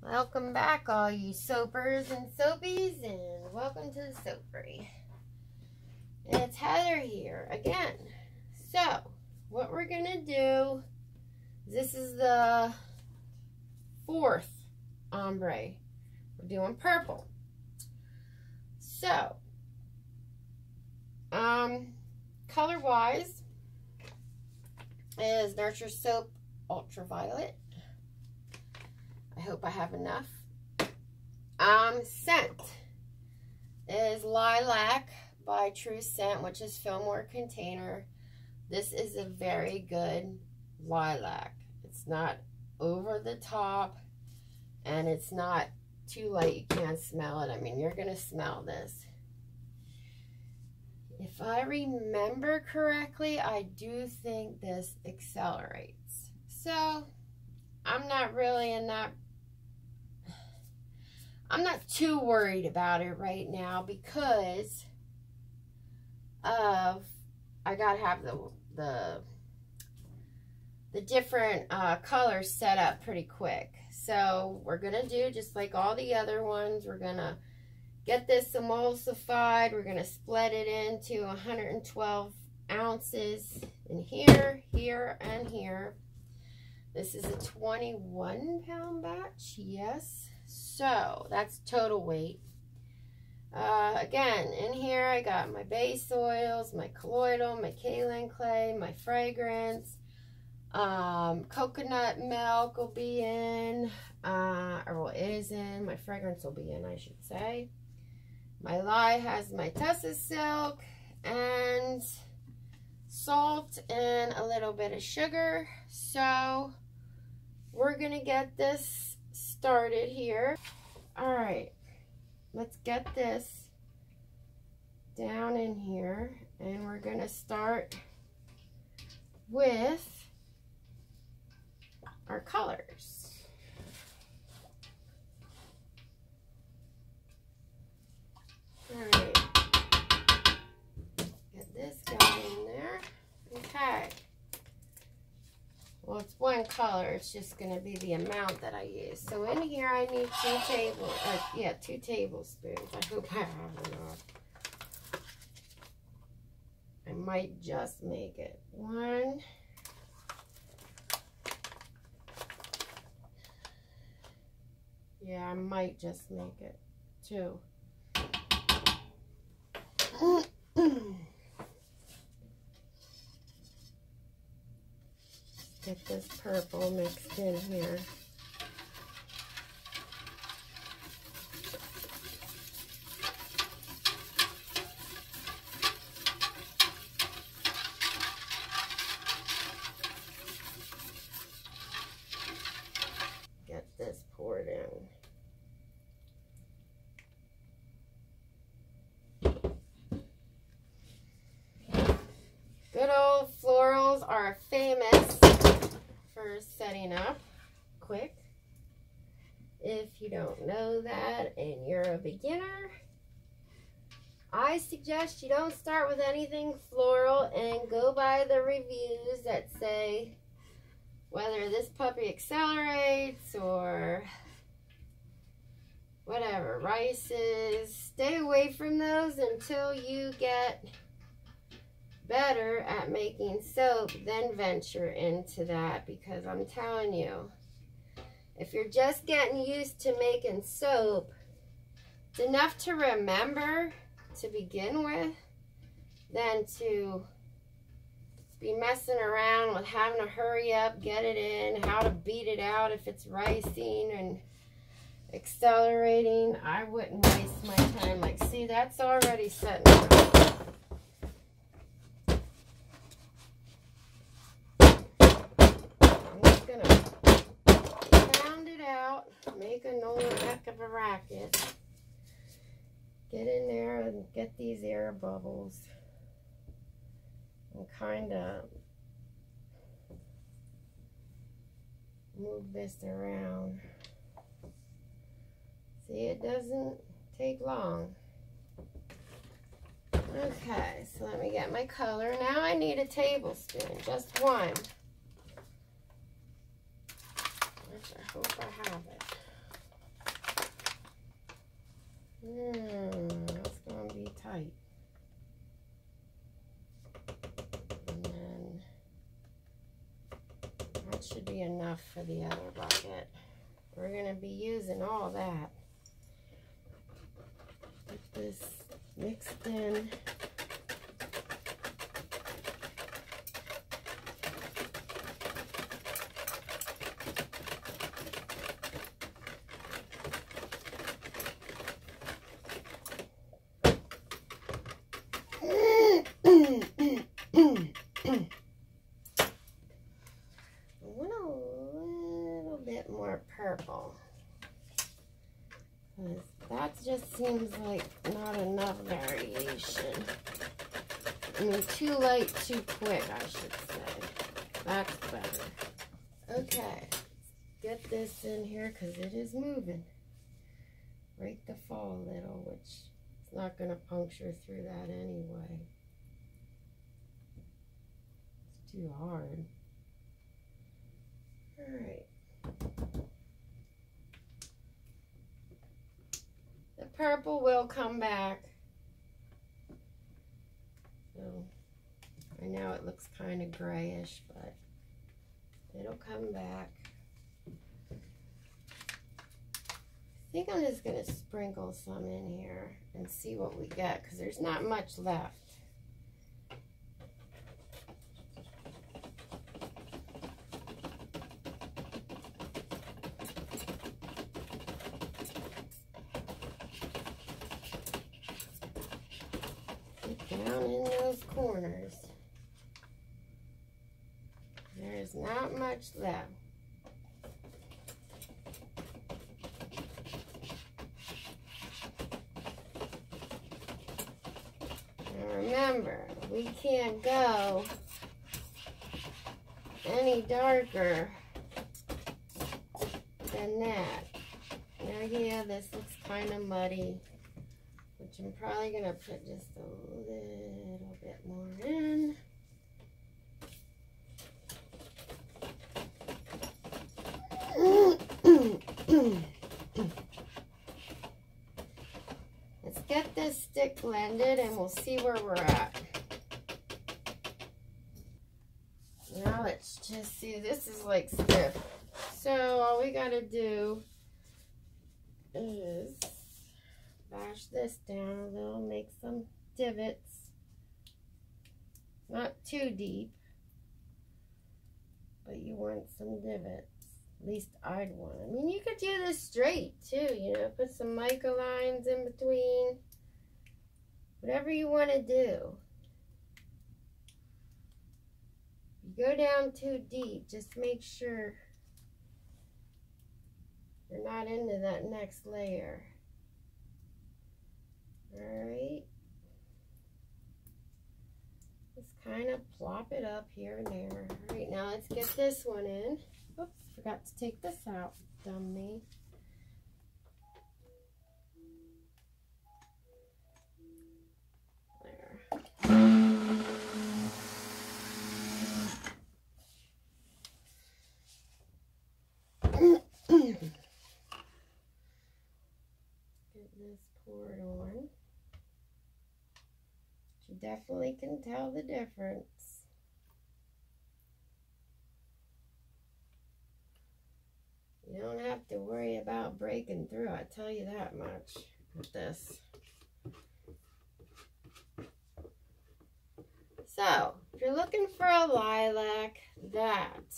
Welcome back, all you soapers and soapies, and welcome to the Soapery. It's Heather here again. So, what we're gonna do, this is the 4th ombre. We're doing purple. So, color-wise is Nurture Soap Ultraviolet. I hope I have enough. Scent is Lilac by True Scent, which is Fillmore container. This is a very good lilac. It's not over the top, and it's not too light you can't smell it. I mean, you're gonna smell this. If I remember correctly, I do think this accelerates. So I'm not really in that. I'm not too worried about it right now because of I gotta have the different colors set up pretty quick. So we're gonna do just like all the other ones. We're gonna get this emulsified. We're gonna split it into 112 ounces in here, here, and here. This is a 21-pound batch, yes. So that's total weight. Again, in here I got my base oils, my colloidal, my kaolin clay, my fragrance. Coconut milk will be in, or well, it is in. My fragrance will be in, I should say. My lye has my Tussa silk and salt and a little bit of sugar. So we're gonna get this started here. All right, let's get this down in here, and we're gonna start with our colors. All right, get this guy in there. Okay. Well, it's one color. It's just going to be the amount that I use. So in here, I need 2 tablespoons. I hope I have enough. I might just make it 1. Yeah, I might just make it 2. Get this purple mixed in here. Get this poured in. Good old florals are famous for setting up quick. If you don't know that and you're a beginner, I suggest you don't start with anything floral and go by the reviews that say whether this puppy accelerates or whatever, rices. Stay away from those until you get better at making soap, then venture into that, because I'm telling you, if you're just getting used to making soap, it's enough to remember to begin with than to be messing around with having to hurry up, get it in, how to beat it out if it's ricing and accelerating. I wouldn't waste my time. Like, see, that's already setting up. Out, make a no heck of a racket, get in there and get these air bubbles and kind of move this around. See, it doesn't take long. Okay, so let me get my color. Now I need a tablespoon, just 1. I hope I have it. should be enough for the other bucket. We're going to be using all that. Get this mixed in. Purple, because that just seems like not enough variation. I mean, too light, too quick, I should say. That's better. Okay, get this in here because it is moving. Break the fall a little, which is not going to puncture through that anyway. It's too hard. All right. Purple will come back. So I know it looks kind of grayish, but it'll come back. I think I'm just going to sprinkle some in here and see what we get, because there's not much left. Down in those corners. There's not much left. Now remember, we can't go any darker than that. Now, yeah, this looks kind of muddy, which I'm probably going to put just a little bit more in. Let's get this stick blended and we'll see where we're at. Now let's just see, this is like stiff. So all we got to do is bash this down a little, make some divots. Not too deep, but you want some divots. At least I'd want. I mean, you could do this straight too, you know, put some mica lines in between. Whatever you want to do. If you go down too deep, just make sure you're not into that next layer. Alright. Just kind of plop it up here and there. Alright, now let's get this one in. Oops, forgot to take this out. Dumb me. There. Get this poured on. You definitely can tell the difference. You don't have to worry about breaking through, I tell you that much with this. So, if you're looking for a lilac that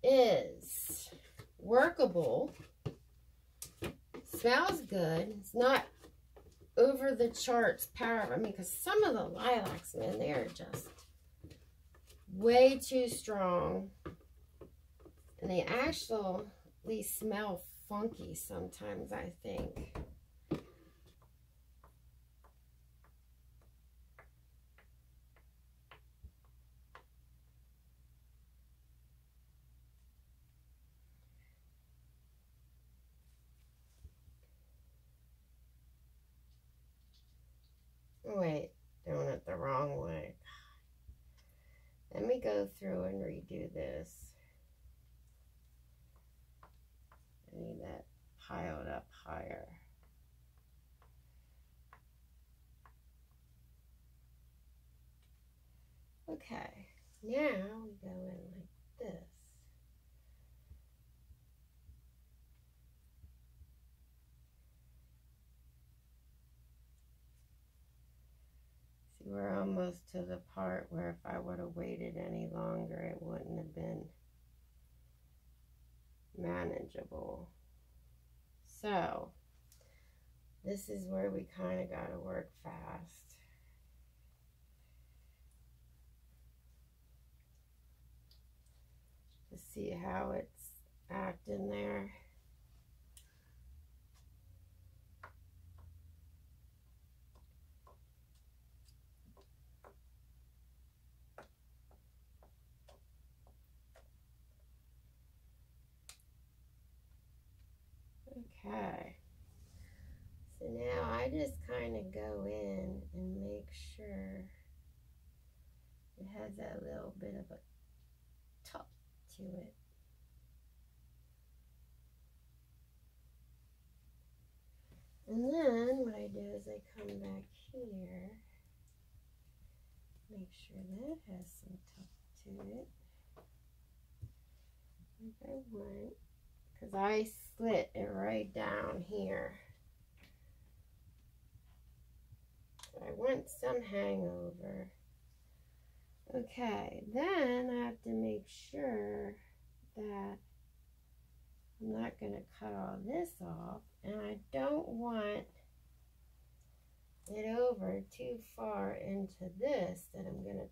is workable, smells good, it's not over the charts power. I mean, because some of the lilacs, man, they are just way too strong. And they actually smell funky sometimes, I think. Wait, doing it the wrong way. Let me go through and redo this. I need that piled up higher. Okay, now we go in like this. close to the part where if I would have waited any longer, it wouldn't have been manageable. So this is where we kind of got to work fast. To see how it's acting there. Okay, so now I just kind of go in and make sure it has that little bit of a top to it. And then what I do is I come back here, make sure that has some top to it, like I want. Because I slit it right down here. So I want some hangover. Okay, then I have to make sure that I'm not going to cut all this off. And I don't want it over too far into this that I'm going to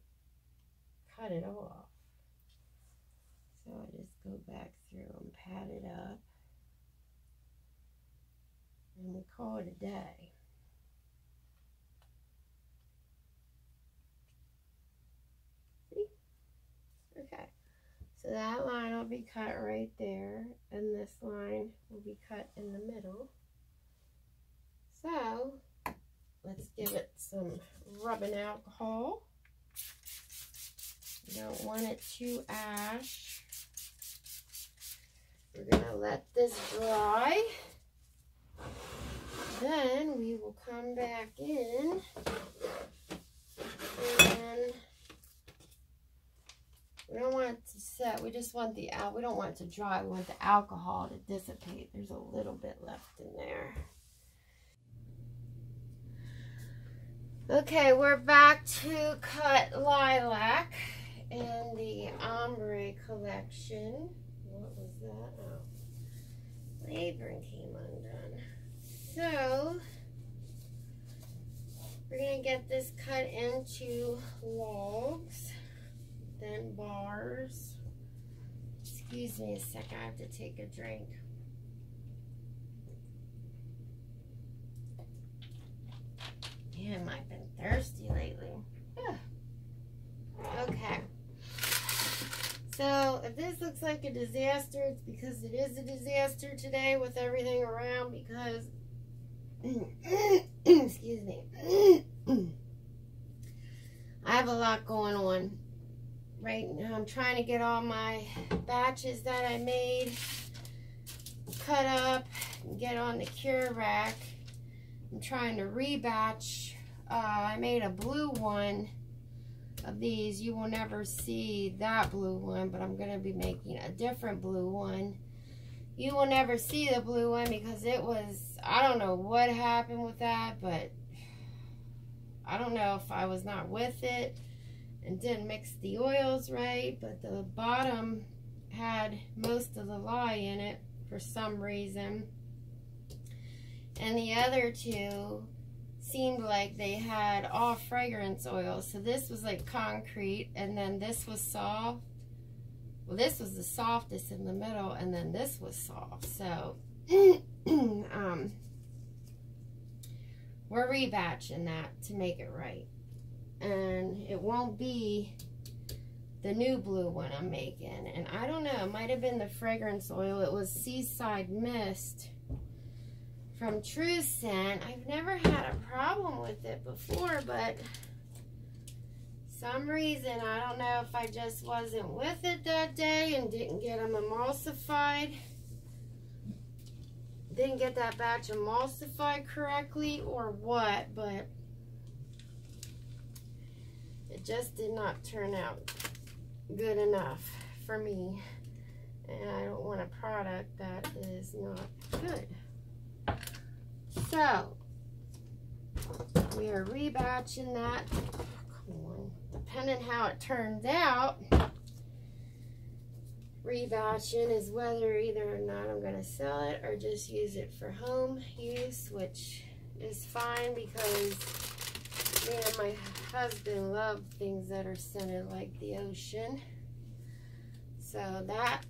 cut it off. So I just go back through and pat it up, and we call it a day. See? Okay, so that line will be cut right there, and this line will be cut in the middle. So let's give it some rubbing alcohol. You don't want it too ash. We're going to let this dry. Then we will come back in and we don't want it to set. We just want the we don't want it to dry. We want the alcohol to dissipate. There's a little bit left in there. Okay, we're back to cut lilac in the Ombre collection. What was that? Oh, my apron came undone. So, we're going to get this cut into logs, then bars. Excuse me a second, I have to take a drink. Damn, I've been thirsty lately. Okay. So, if this looks like a disaster, it's because it is a disaster today with everything around because, excuse me, I have a lot going on right now. I'm trying to get all my batches that I made cut up and get on the cure rack. I'm trying to rebatch. I made a blue one of these. You will never see that blue one, but I'm going to be making a different blue one. You will never see the blue one because it was, I don't know what happened with that, but I don't know if I was not with it and didn't mix the oils right, but the bottom had most of the lye in it for some reason. And the other two seemed like they had all fragrance oils. So this was like concrete, and then this was soft. Well, this was the softest in the middle, and then this was soft. So we're rebatching that to make it right. And it won't be the new blue one I'm making. And I don't know, it might have been the fragrance oil. It was Seaside Mist from True Scent. I've never had a problem with it before, but some reason, I don't know if I just wasn't with it that day and didn't get them emulsified. Didn't get that batch emulsified correctly or what, but it just did not turn out good enough for me. And I don't want a product that is not good. So, we are rebatching that. Come on. depending how it turns out, rebatching is whether either or not I'm going to sell it or just use it for home use, which is fine because me and my husband love things that are scented like the ocean. So that,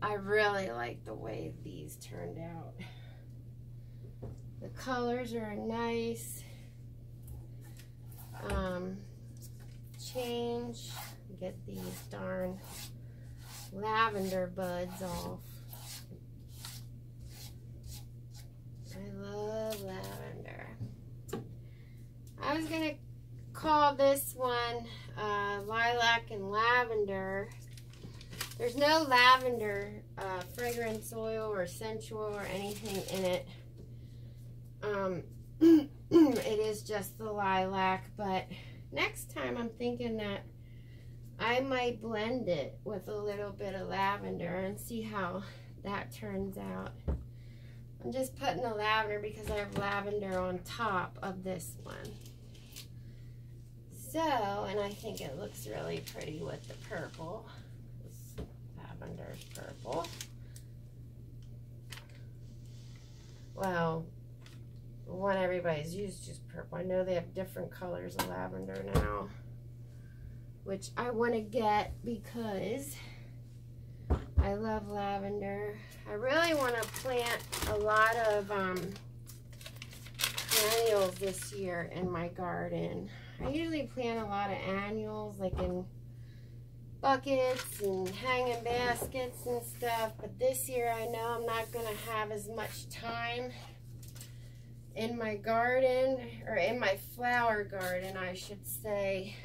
I really like the way these turned out. The colors are nice. Change. Get these darn lavender buds off. I love lavender. I was gonna call this one Lilac and Lavender. There's no lavender fragrance oil or essential or anything in it. It is just the lilac, but next time I'm thinking that I might blend it with a little bit of lavender and see how that turns out. I'm just putting the lavender because I have lavender on top of this one. So, and I think it looks really pretty with the purple. This lavender's purple. Well, the one everybody's used is just purple. I know they have different colors of lavender now, which I want to get because I love lavender. I really want to plant a lot of annuals this year in my garden. I usually plant a lot of annuals like in buckets and hanging baskets and stuff, but this year I know I'm not going to have as much time in my garden, or in my flower garden I should say.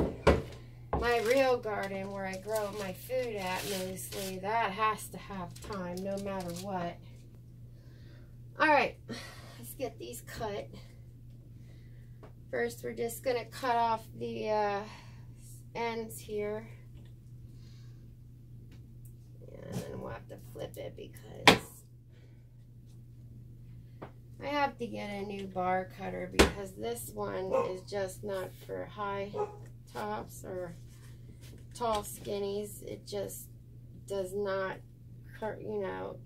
My real garden where I grow my food at mostly, that has to have time no matter what. Alright, let's get these cut. First we're just going to cut off the ends here. And then we'll have to flip it because I have to get a new bar cutter because this one is just not for high tops or tall skinnies. It just does not, you know,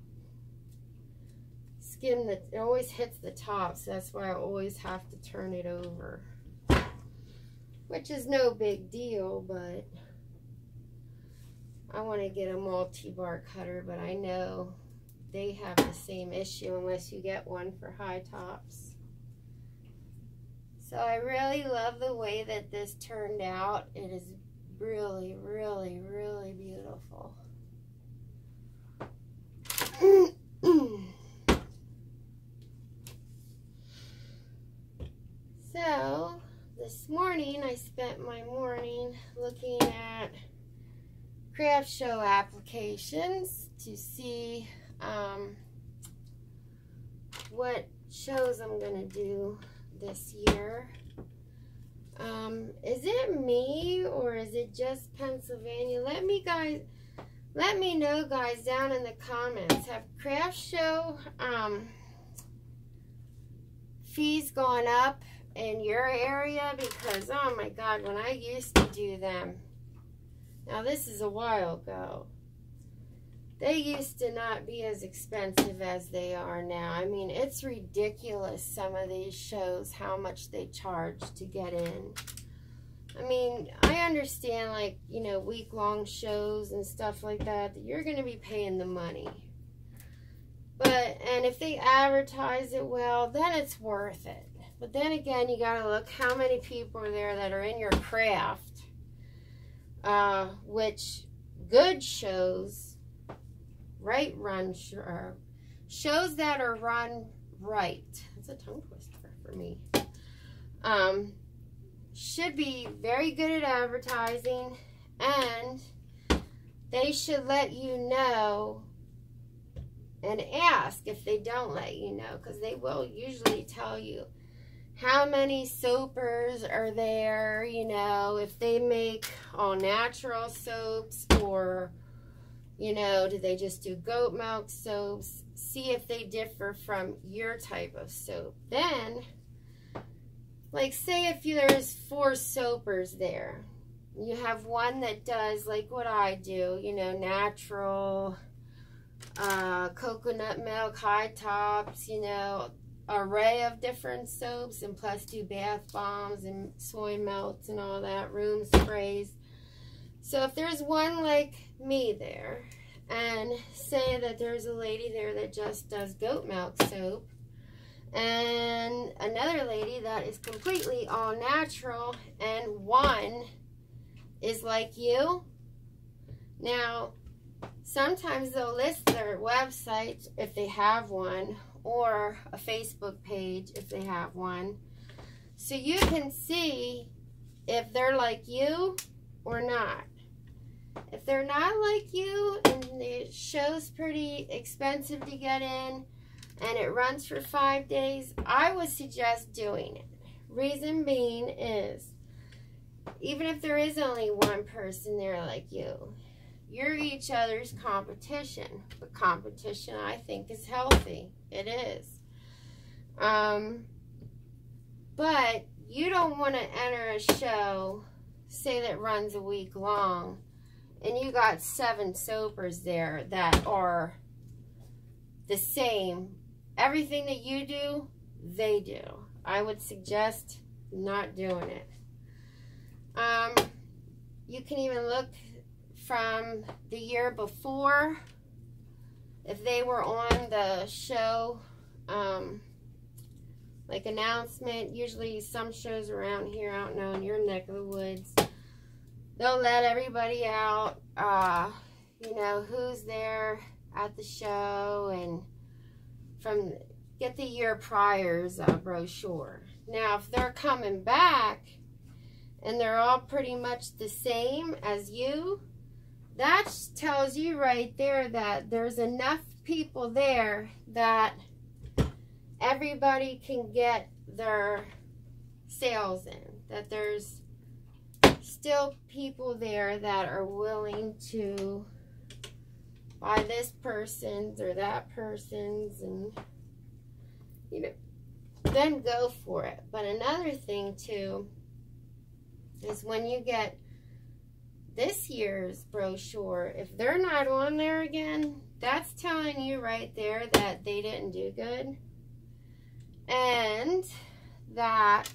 skim the, it always hits the top, so that's why I always have to turn it over, which is no big deal, but I want to get a multi-bar cutter, but I know they have the same issue unless you get one for high tops. So I really love the way that this turned out. It is really, really, really beautiful. So this morning I spent my morning looking at craft show applications to see what shows I'm gonna do this year. Is it me or is it just Pennsylvania? Let me know, guys, down in the comments. Have craft show fees gone up in your area? Because oh my god, when I used to do them, now this is a while ago, they used to not be as expensive as they are now. I mean, it's ridiculous, some of these shows, how much they charge to get in. I mean, I understand, like, you know, week-long shows and stuff like that, that you're going to be paying the money. But, and if they advertise it well, then it's worth it. But then again, you got to look how many people are there that are in your craft, which good shows, shows that are run right, that's a tongue twister for me, should be very good at advertising, and they should let you know and ask if they don't let you know, because they will usually tell you how many soapers are there, you know, if they make all natural soaps, or you know, do they just do goat milk soaps? See if they differ from your type of soap. Then, like, say if there's 4 soapers there, You have one that does like what I do, you know, natural, coconut milk, high tops, you know, array of different soaps, and plus do bath bombs and soy melts and all that, room sprays. So if there's one like me there, and say that there's a lady there that just does goat milk soap, and another lady that is completely all natural, and one is like you. Now, sometimes they'll list their website if they have one, or a Facebook page if they have one, so you can see if they're like you or not. If they're not like you and the show's pretty expensive to get in and it runs for 5 days, I would suggest doing it. Reason being is, even if there is only one person there like you, you're each other's competition. But competition, I think, is healthy. It is. But you don't want to enter a show, say that runs a week long, and you got 7 soapers there that are the same. Everything that you do, they do. I would suggest not doing it. You can even look from the year before, if they were on the show, like announcement. Usually some shows around here, I don't know, in your neck of the woods, they'll let everybody out, you know, who's there at the show, and get the year prior's brochure. Now, if they're coming back and they're all pretty much the same as you, that tells you right there that there's enough people there that everybody can get their sales in, that there's still people there that are willing to buy this person's or that person's, and you know, then go for it. But another thing too is when you get this year's brochure, if they're not on there again, that's telling you right there that they didn't do good, and that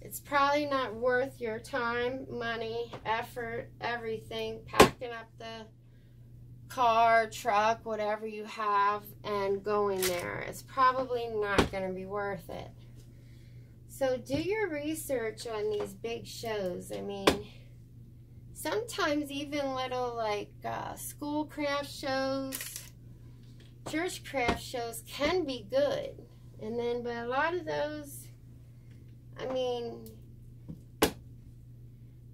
it's probably not worth your time, money, effort, everything, packing up the car, truck, whatever you have, and going there. It's probably not going to be worth it. So do your research on these big shows. I mean, sometimes even little like school craft shows, church craft shows can be good. And then, but a lot of those, I mean,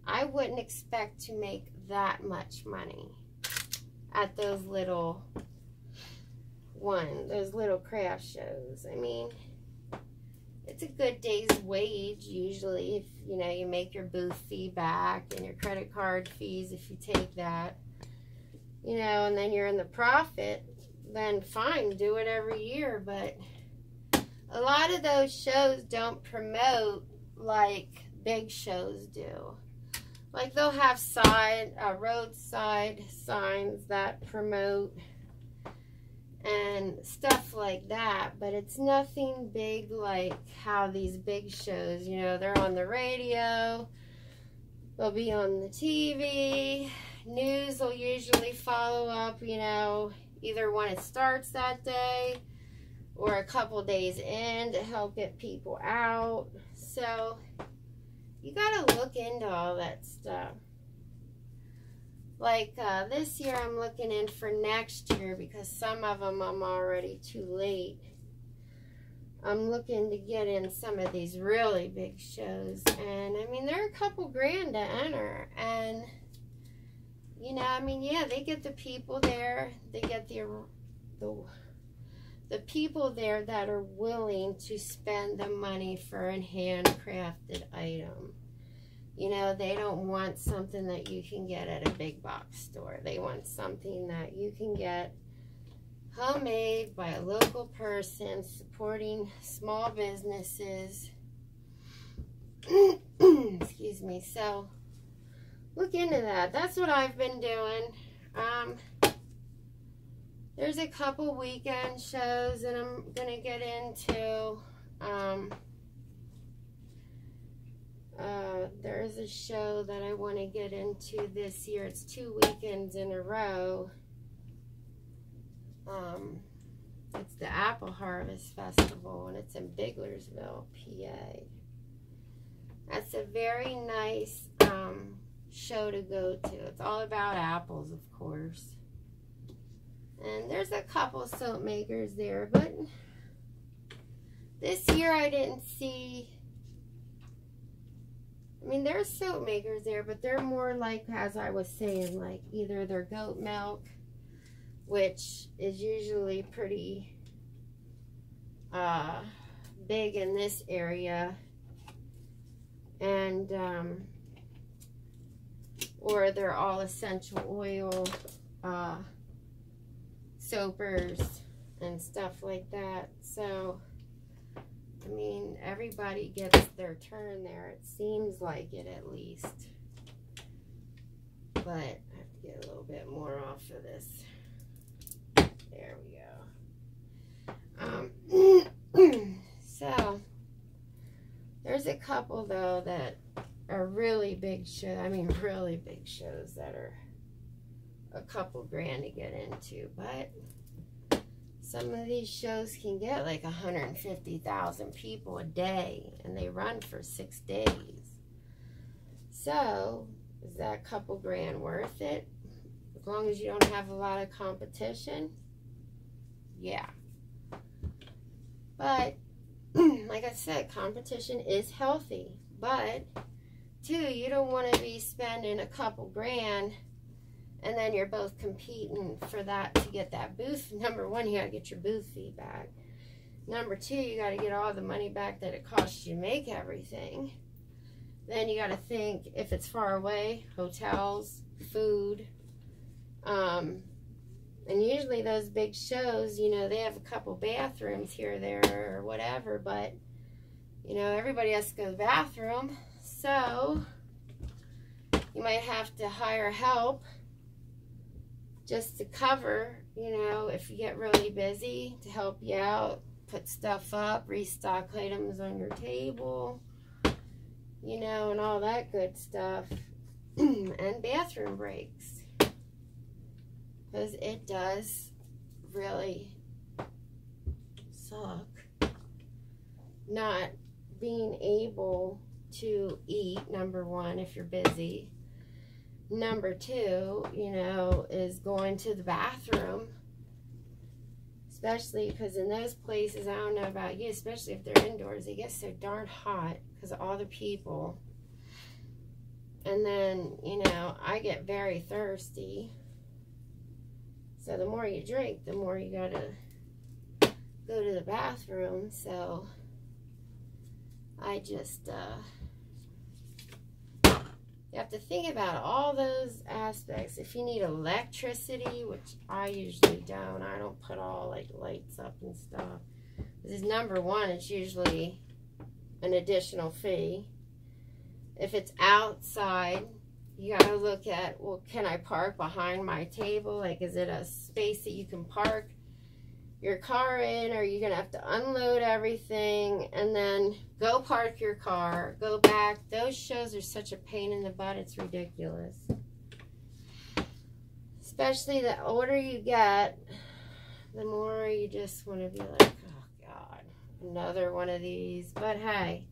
I wouldn't expect to make that much money at those little those little craft shows. I mean, it's a good day's wage usually if, you know, you make your booth fee back and your credit card fees if you take that, you know, and then you're in the profit, then fine, do it every year. But a lot of those shows don't promote like big shows do. Like they'll have roadside signs that promote and stuff like that, but it's nothing big like how these big shows, you know, they're on the radio, they'll be on the TV, news will usually follow up, you know, either when it starts that day or a couple days in to help get people out. So you gotta look into all that stuff. Like this year I'm looking in for next year because some of them I'm already too late. I'm looking to get in some of these really big shows, and I mean they're a couple grand to enter, and you know, I mean, yeah, they get the people there, they get the people there that are willing to spend the money for a handcrafted item. You know, they don't want something that you can get at a big box store. They want something that you can get homemade by a local person, supporting small businesses. Excuse me. So look into that. That's what I've been doing. There's a couple weekend shows that I'm gonna get into. There's a show that I want to get into this year. It's 2 weekends in a row. It's the Apple Harvest Festival, and it's in Biglersville, PA. That's a very nice show to go to. It's all about apples, of course. And there's a couple soap makers there, but this year I didn't see... I mean, there's soap makers there, but they're more like, as I was saying, like either their goat milk, which is usually pretty big in this area, and or they're all essential oil soapers and stuff like that. So I mean, everybody gets their turn there. It seems like it, at least. But I have to get a little bit more off of this. There we go. So, there's a couple, though, that are really big shows. I mean, really big shows that are a couple grand to get into. But some of these shows can get like 150,000 people a day, and they run for 6 days. So, is that couple grand worth it? As long as you don't have a lot of competition? Yeah. But, like I said, competition is healthy. But, too, you don't want to be spending a couple grand and then you're both competing for that to get that booth. Number one, you got to get your booth fee back. Number two, you got to get all the money back that it costs you to make everything. Then you got to think, if it's far away, hotels, food. And usually those big shows, you know, they have a couple bathrooms here or there or whatever. But, you know, everybody has to go to the bathroom. So, you might have to hire help just to cover, you know, if you get really busy, to help you out, put stuff up, restock items on your table, you know, and all that good stuff. And bathroom breaks. Because it does really suck not being able to eat, number one, if you're busy. Number two, you know, is going to the bathroom. Especially because in those places, I don't know about you, especially if they're indoors, it gets so darn hot because of all the people. And then, you know, I get very thirsty. So the more you drink, the more you gotta go to the bathroom. So I just, you have to think about all those aspects. If you need electricity, which I usually don't. I don't put all like lights up and stuff. This is number one, it's usually an additional fee. If it's outside, you gotta look at, well, can I park behind my table? Like, is it a space that you can park your car in, or are you gonna have to unload everything and then go park your car, go back? Those shows are such a pain in the butt, it's ridiculous. Especially the older you get, the more you just want to be like, oh God, another one of these. But hey,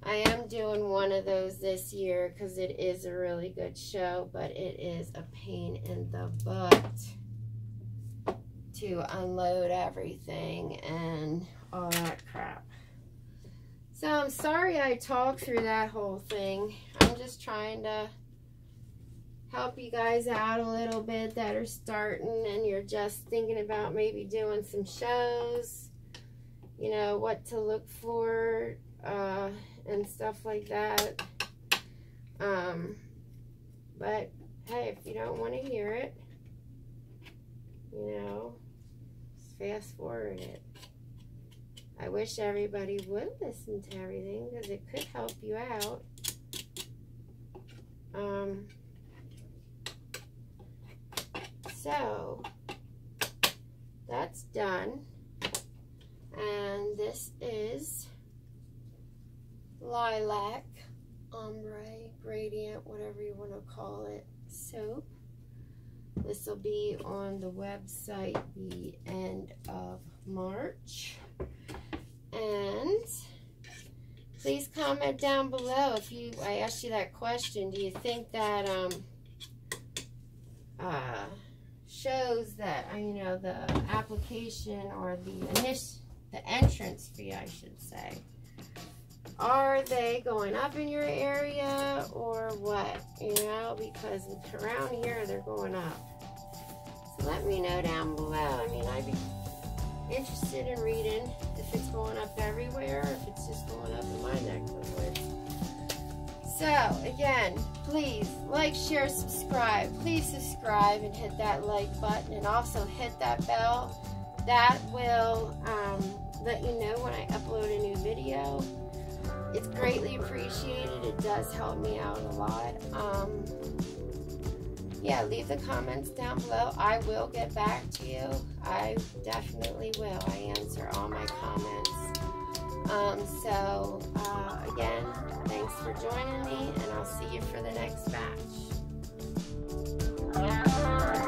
I am doing one of those this year because it is a really good show, but it is a pain in the butt to unload everything and all that crap. So I'm sorry I talked through that whole thing. I'm just trying to help you guys out a little bit that are starting and you're just thinking about maybe doing some shows, you know, what to look for, and stuff like that. But hey, if you don't want to hear it, you know, just fast forward it. I wish everybody would listen to everything because it could help you out. So that's done. And this is Lilac Ombre, Gradient, whatever you want to call it, soap. This will be on the website the end of March. And please comment down below if I asked you that question. Do you think that shows that the application or the entrance fee, I should say, are they going up in your area or what? Because around here they're going up. So let me know down below. I'd be interested in reading if it's going up everywhere or if it's just going up in my neck of the woods. So again, please like, share, subscribe. Please subscribe and hit that like button, and also hit that bell. That will let you know when I upload a new video. It's greatly appreciated. It does help me out a lot. Yeah, leave the comments down below. I will get back to you. I definitely will. I answer all my comments. Again, thanks for joining me, and I'll see you for the next batch.